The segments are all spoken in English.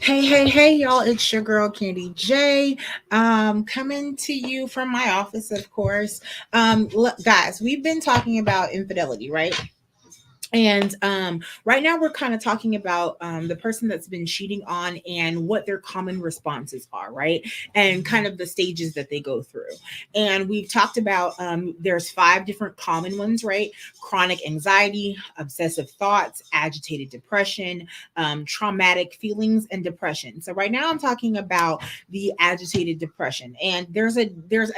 Hey, y'all, it's your girl Candy J. Coming to you from my office, of course. Look, guys, we've been talking about infidelity, right? And right now we're kind of talking about the person that's been cheating on and what their common responses are, right? And kind of the stages that they go through. And we've talked about there's 5 different common ones, right? Chronic anxiety, obsessive thoughts, agitated depression, traumatic feelings, and depression. So right now I'm talking about the agitated depression, and there's a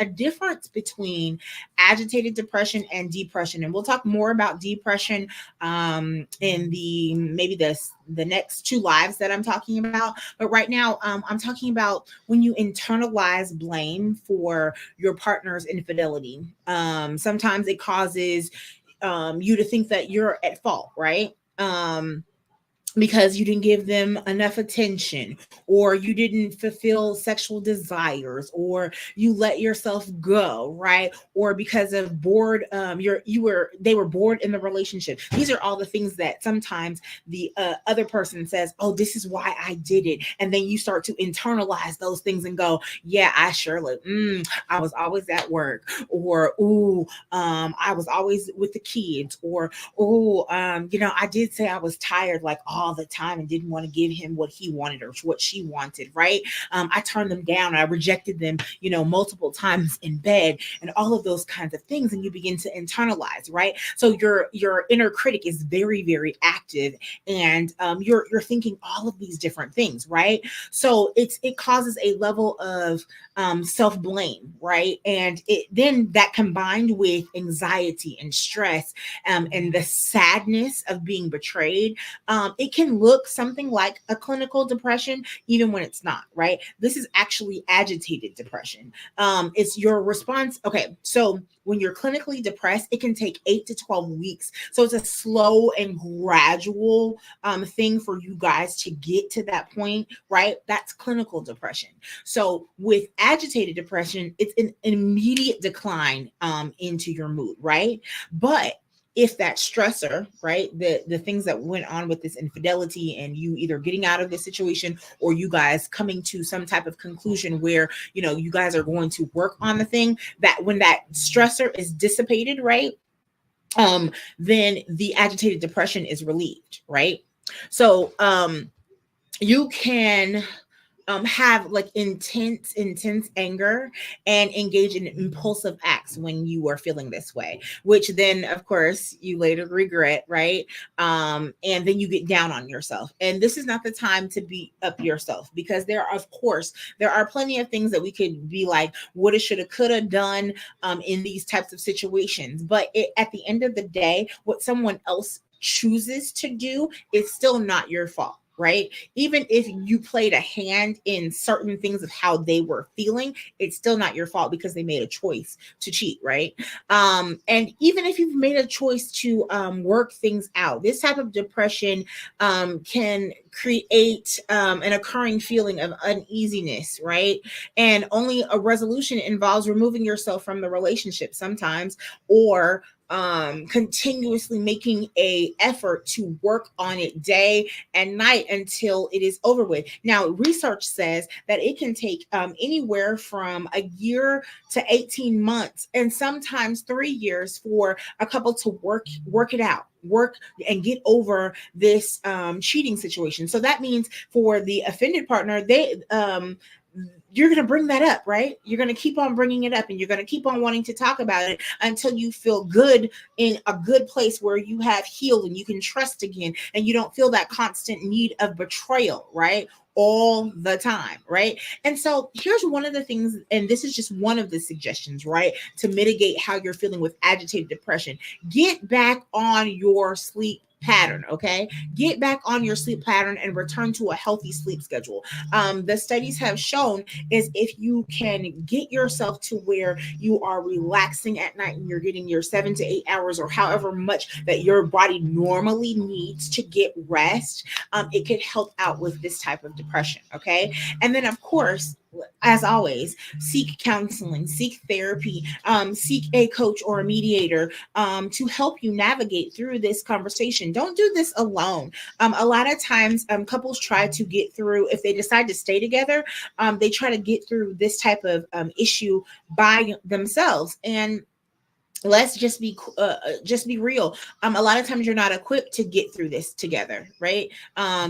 difference between agitated depression and depression, and we'll talk more about depression in the maybe the next 2 lives that I'm talking about. But right now, I'm talking about when you internalize blame for your partner's infidelity. Sometimes it causes you to think that you're at fault, right? Because you didn't give them enough attention, or you didn't fulfill sexual desires, or you let yourself go, right? Or because of bored, they were bored in the relationship. These are all the things that sometimes the other person says, oh, this is why I did it. And then you start to internalize those things and go, yeah, I surely I was always at work, or ooh, I was always with the kids, or oh, I did say I was tired like all the time and didn't want to give him what he wanted or what she wanted, right? I turned them down. I rejected them, multiple times in bed, and all of those kinds of things. And you begin to internalize, right? So your inner critic is very, very active, and you're thinking all of these different things, right? So it causes a level of self blame, right? And it then that combined with anxiety and stress, and the sadness of being betrayed, it can look something like a clinical depression, even when it's not, right? This is actually agitated depression. It's your response. Okay, so when you're clinically depressed, it can take 8 to 12 weeks. So it's a slow and gradual thing for you guys to get to that point, right? That's clinical depression. So with agitated depression, it's an immediate decline into your mood, right? But if that stressor, right, the things that went on with this infidelity, and you either getting out of this situation, or you guys coming to some type of conclusion where you guys are going to work on the thing, that when that stressor is dissipated, right, then the agitated depression is relieved, right? So you can have like intense anger and engage in impulsive acts when you are feeling this way, which then of course you later regret, right? And then you get down on yourself, and this is not the time to beat up yourself, because there are plenty of things that we could be like woulda, shoulda, coulda done in these types of situations. But at the end of the day, what someone else chooses to do is still not your fault, right? Even if you played a hand in certain things of how they were feeling, it's still not your fault, because they made a choice to cheat, right? And even if you've made a choice to work things out, this type of depression can create an occurring feeling of uneasiness, right? And only a resolution involves removing yourself from the relationship sometimes, or continuously making a effort to work on it day and night until it is over with. Now, research says that it can take anywhere from a year to 18 months, and sometimes 3 years, for a couple to work it out, work and get over this cheating situation. So that means for the offended partner, you're going to bring that up, right? You're going to keep on bringing it up, and you're going to keep on wanting to talk about it until you feel good, in a good place where you have healed and you can trust again, and you don't feel that constant need of betrayal, right? All the time, right? And so here's one of the things, and this is just one of the suggestions, right, to mitigate how you're feeling with agitated depression. Get back on your sleep pattern, okay? Get back on your sleep pattern and return to a healthy sleep schedule. The studies have shown is if you can get yourself to where you are relaxing at night and you're getting your 7 to 8 hours, or however much that your body normally needs to get rest, it could help out with this type of depression, okay? And then of course, as always, seek counseling, seek therapy, seek a coach or a mediator to help you navigate through this conversation. Don't do this alone. A lot of times, couples try to get through, if they decide to stay together, they try to get through this type of issue by themselves. And let's just be real. A lot of times you're not equipped to get through this together, right?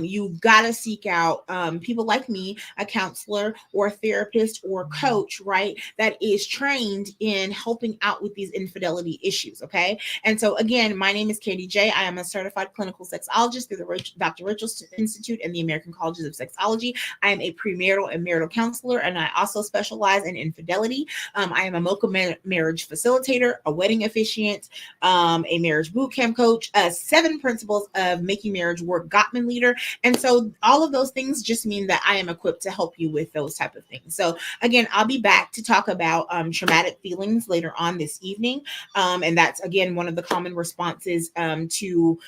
You gotta seek out people like me, a counselor or a therapist or coach, right, that is trained in helping out with these infidelity issues. Okay. And so again, my name is Candy J. I am a certified clinical sexologist through the Dr. Rachel Institute and the American Colleges of Sexology. I am a premarital and marital counselor, and I also specialize in infidelity. I am a mocha marriage facilitator, a wedding officiant, a marriage boot camp coach, 7 principles of making marriage work Gottman leader. And so all of those things just mean that I am equipped to help you with those type of things. So again, I'll be back to talk about traumatic feelings later on this evening. And that's, again, one of the common responses to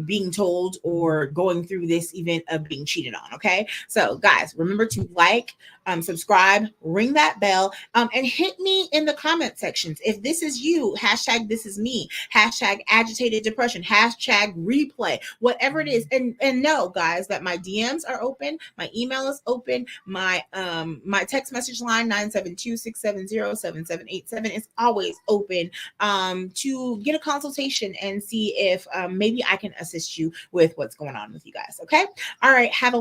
being told or going through this event of being cheated on. Okay. So guys, remember to like, subscribe, ring that bell, and hit me in the comment sections. If this is you, hashtag this is me, hashtag agitated depression, hashtag replay, whatever it is. And know, guys, that my DMs are open, my email is open, my text message line 972-670-7787 is always open to get a consultation and see if maybe I can assist you with what's going on with you guys. Okay. All right. Have a wonderful